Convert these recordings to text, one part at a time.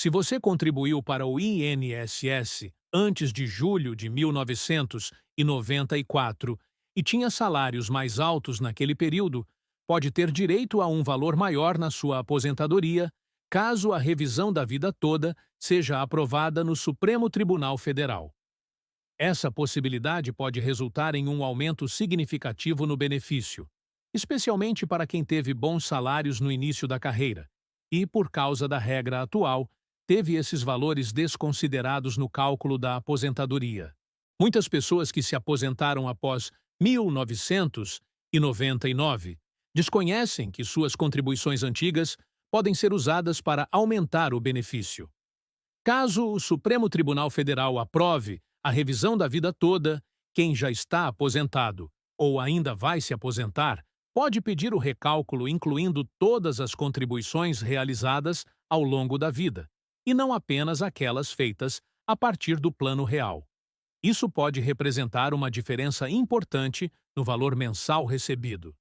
Se você contribuiu para o INSS antes de julho de 1994 e tinha salários mais altos naquele período, pode ter direito a um valor maior na sua aposentadoria, caso a revisão da vida toda seja aprovada no Supremo Tribunal Federal. Essa possibilidade pode resultar em um aumento significativo no benefício, especialmente para quem teve bons salários no início da carreira e, por causa da regra atual, teve esses valores desconsiderados no cálculo da aposentadoria. Muitas pessoas que se aposentaram após 1999 desconhecem que suas contribuições antigas podem ser usadas para aumentar o benefício. Caso o Supremo Tribunal Federal aprove a revisão da vida toda, quem já está aposentado ou ainda vai se aposentar pode pedir o recálculo incluindo todas as contribuições realizadas ao longo da vida, e não apenas aquelas feitas a partir do plano real. Isso pode representar uma diferença importante no valor mensal recebido.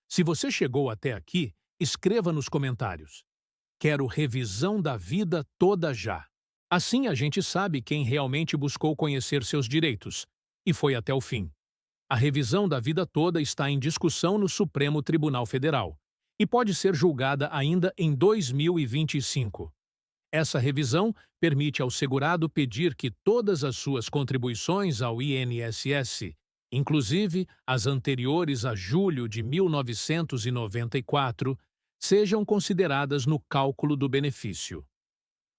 Se você chegou até aqui, escreva nos comentários: "Quero revisão da vida toda já." Assim a gente sabe quem realmente buscou conhecer seus direitos e foi até o fim. A revisão da vida toda está em discussão no Supremo Tribunal Federal e pode ser julgada ainda em 2025. Essa revisão permite ao segurado pedir que todas as suas contribuições ao INSS, inclusive as anteriores a julho de 1994, sejam consideradas no cálculo do benefício.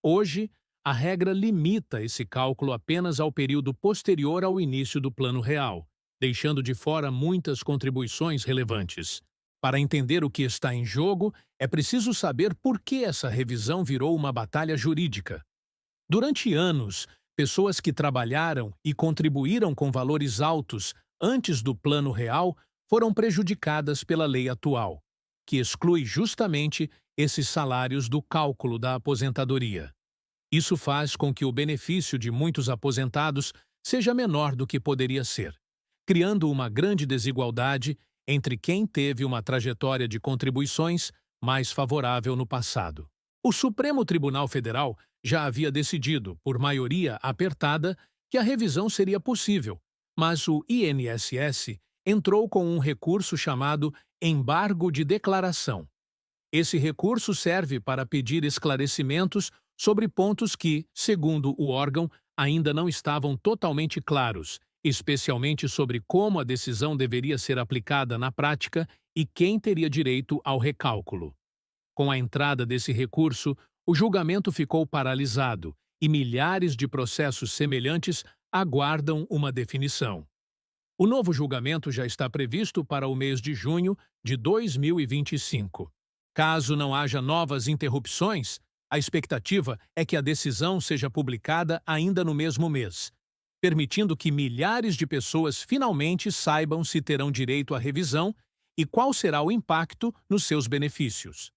Hoje, a regra limita esse cálculo apenas ao período posterior ao início do plano real, deixando de fora muitas contribuições relevantes. Para entender o que está em jogo, é preciso saber por que essa revisão virou uma batalha jurídica. Durante anos, pessoas que trabalharam e contribuíram com valores altos antes do plano real foram prejudicadas pela lei atual, que exclui justamente esses salários do cálculo da aposentadoria. Isso faz com que o benefício de muitos aposentados seja menor do que poderia ser, criando uma grande desigualdade entre quem teve uma trajetória de contribuições mais favorável no passado. O Supremo Tribunal Federal já havia decidido, por maioria apertada, que a revisão seria possível, mas o INSS entrou com um recurso chamado embargo de declaração. Esse recurso serve para pedir esclarecimentos sobre pontos que, segundo o órgão, ainda não estavam totalmente claros, especialmente sobre como a decisão deveria ser aplicada na prática e quem teria direito ao recálculo. Com a entrada desse recurso, o julgamento ficou paralisado e milhares de processos semelhantes aguardam uma definição. O novo julgamento já está previsto para o mês de junho de 2025. Caso não haja novas interrupções, a expectativa é que a decisão seja publicada ainda no mesmo mês, permitindo que milhares de pessoas finalmente saibam se terão direito à revisão e qual será o impacto nos seus benefícios.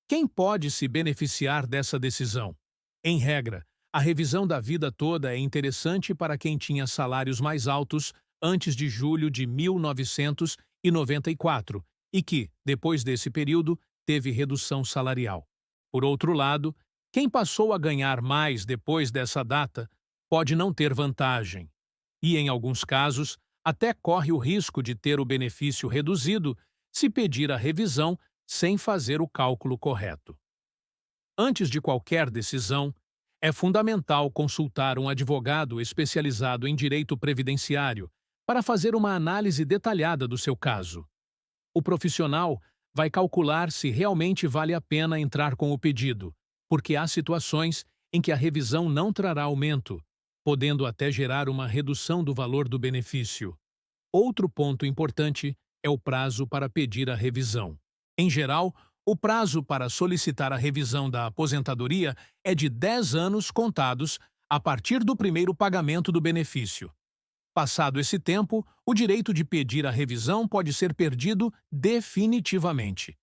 Quem pode se beneficiar dessa decisão? Em regra, a revisão da vida toda é interessante para quem tinha salários mais altos antes de julho de 1994 e que, depois desse período, teve redução salarial. Por outro lado, quem passou a ganhar mais depois dessa data pode não ter vantagem e, em alguns casos, até corre o risco de ter o benefício reduzido se pedir a revisão sem fazer o cálculo correto. Antes de qualquer decisão, é fundamental consultar um advogado especializado em direito previdenciário para fazer uma análise detalhada do seu caso. O profissional vai calcular se realmente vale a pena entrar com o pedido, porque há situações em que a revisão não trará aumento, podendo até gerar uma redução do valor do benefício. Outro ponto importante é o prazo para pedir a revisão. Em geral, o prazo para solicitar a revisão da aposentadoria é de 10 anos contados a partir do primeiro pagamento do benefício. Passado esse tempo, o direito de pedir a revisão pode ser perdido definitivamente.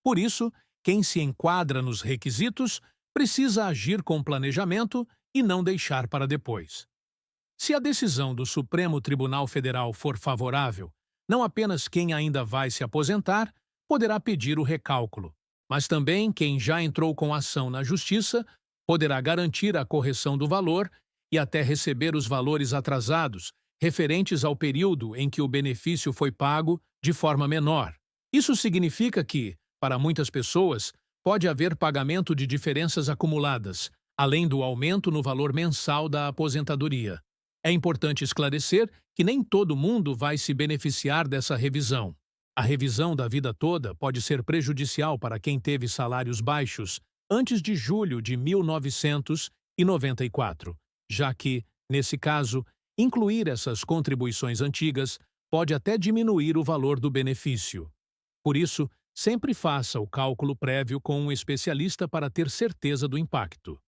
Por isso, quem se enquadra nos requisitos precisa agir com planejamento e não deixar para depois. Se a decisão do Supremo Tribunal Federal for favorável, não apenas quem ainda vai se aposentar poderá pedir o recálculo, mas também quem já entrou com ação na Justiça Poderá garantir a correção do valor e até receber os valores atrasados, referentes ao período em que o benefício foi pago de forma menor. Isso significa que, para muitas pessoas, pode haver pagamento de diferenças acumuladas, além do aumento no valor mensal da aposentadoria. É importante esclarecer que nem todo mundo vai se beneficiar dessa revisão. A revisão da vida toda pode ser prejudicial para quem teve salários baixos antes de julho de 1994, já que, nesse caso, incluir essas contribuições antigas pode até diminuir o valor do benefício. Por isso, sempre faça o cálculo prévio com um especialista para ter certeza do impacto.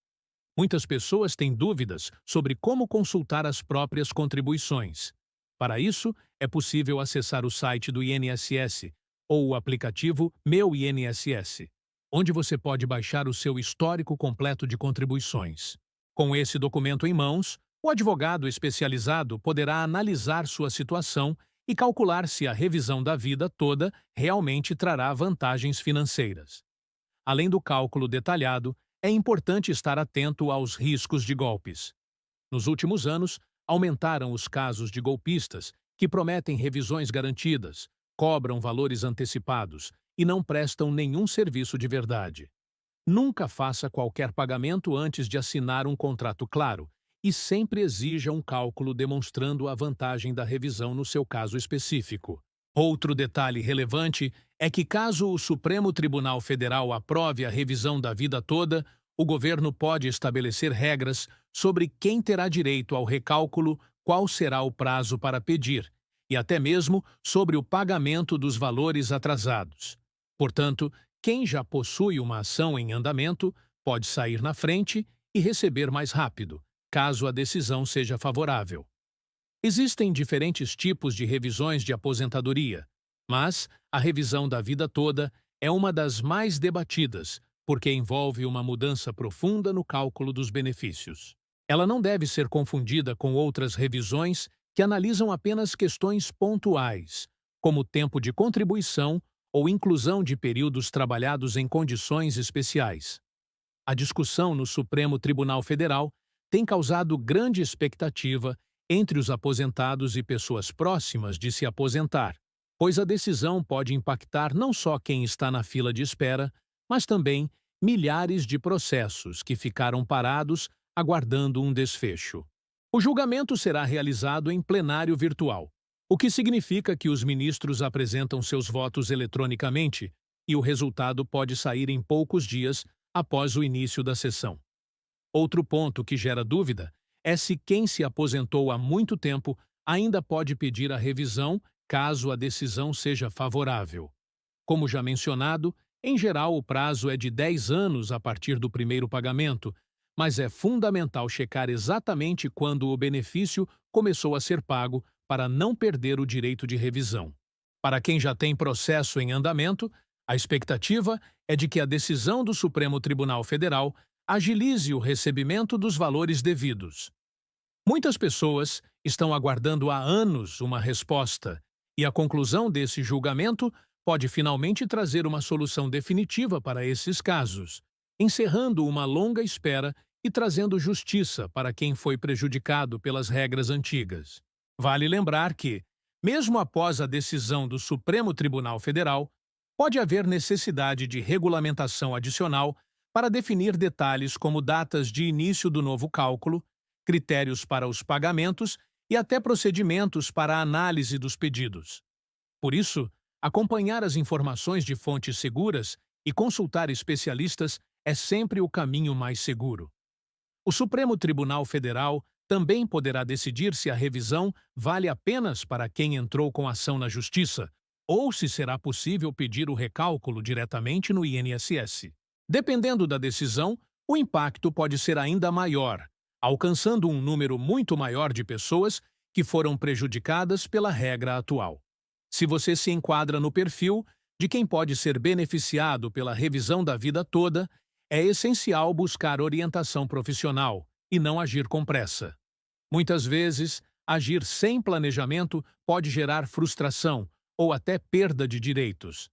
Muitas pessoas têm dúvidas sobre como consultar as próprias contribuições. Para isso, é possível acessar o site do INSS ou o aplicativo Meu INSS, onde você pode baixar o seu histórico completo de contribuições. Com esse documento em mãos, o advogado especializado poderá analisar sua situação e calcular se a revisão da vida toda realmente trará vantagens financeiras. Além do cálculo detalhado, é importante estar atento aos riscos de golpes. Nos últimos anos, aumentaram os casos de golpistas que prometem revisões garantidas, cobram valores antecipados e não prestam nenhum serviço de verdade. Nunca faça qualquer pagamento antes de assinar um contrato claro e sempre exija um cálculo demonstrando a vantagem da revisão no seu caso específico. Outro detalhe relevante é que, caso o Supremo Tribunal Federal aprove a revisão da vida toda, o governo pode estabelecer regras sobre quem terá direito ao recálculo, qual será o prazo para pedir, e até mesmo sobre o pagamento dos valores atrasados. Portanto, quem já possui uma ação em andamento pode sair na frente e receber mais rápido, caso a decisão seja favorável. Existem diferentes tipos de revisões de aposentadoria, mas a revisão da vida toda é uma das mais debatidas, porque envolve uma mudança profunda no cálculo dos benefícios. Ela não deve ser confundida com outras revisões que analisam apenas questões pontuais, como tempo de contribuição ou inclusão de períodos trabalhados em condições especiais. A discussão no Supremo Tribunal Federal tem causado grande expectativa entre os aposentados e pessoas próximas de se aposentar, pois a decisão pode impactar não só quem está na fila de espera, mas também milhares de processos que ficaram parados aguardando um desfecho. O julgamento será realizado em plenário virtual, o que significa que os ministros apresentam seus votos eletronicamente e o resultado pode sair em poucos dias após o início da sessão. Outro ponto que gera dúvida é se quem se aposentou há muito tempo ainda pode pedir a revisão caso a decisão seja favorável. Como já mencionado, em geral o prazo é de 10 anos a partir do primeiro pagamento, mas é fundamental checar exatamente quando o benefício começou a ser pago para não perder o direito de revisão. Para quem já tem processo em andamento, a expectativa é de que a decisão do Supremo Tribunal Federal agilize o recebimento dos valores devidos. Muitas pessoas estão aguardando há anos uma resposta, e a conclusão desse julgamento pode finalmente trazer uma solução definitiva para esses casos, encerrando uma longa espera e trazendo justiça para quem foi prejudicado pelas regras antigas. Vale lembrar que, mesmo após a decisão do Supremo Tribunal Federal, pode haver necessidade de regulamentação adicional para definir detalhes como datas de início do novo cálculo, critérios para os pagamentos e até procedimentos para a análise dos pedidos. Por isso, acompanhar as informações de fontes seguras e consultar especialistas é sempre o caminho mais seguro. O Supremo Tribunal Federal também poderá decidir se a revisão vale apenas para quem entrou com ação na Justiça ou se será possível pedir o recálculo diretamente no INSS. Dependendo da decisão, o impacto pode ser ainda maior, alcançando um número muito maior de pessoas que foram prejudicadas pela regra atual. Se você se enquadra no perfil de quem pode ser beneficiado pela revisão da vida toda, é essencial buscar orientação profissional e não agir com pressa. Muitas vezes, agir sem planejamento pode gerar frustração ou até perda de direitos.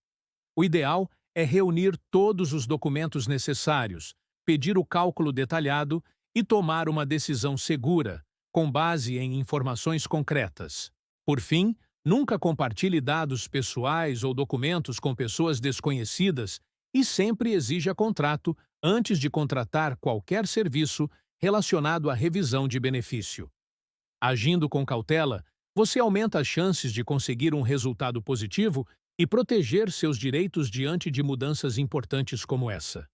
O ideal é reunir todos os documentos necessários, pedir o cálculo detalhado e tomar uma decisão segura, com base em informações concretas. Por fim, nunca compartilhe dados pessoais ou documentos com pessoas desconhecidas e sempre exija contrato antes de contratar qualquer serviço relacionado à revisão de benefício. Agindo com cautela, você aumenta as chances de conseguir um resultado positivo e proteger seus direitos diante de mudanças importantes como essa.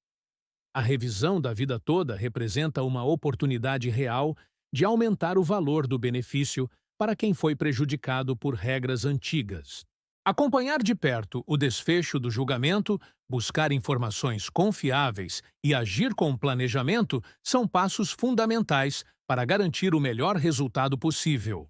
A revisão da vida toda representa uma oportunidade real de aumentar o valor do benefício para quem foi prejudicado por regras antigas. Acompanhar de perto o desfecho do julgamento, buscar informações confiáveis e agir com planejamento são passos fundamentais para garantir o melhor resultado possível.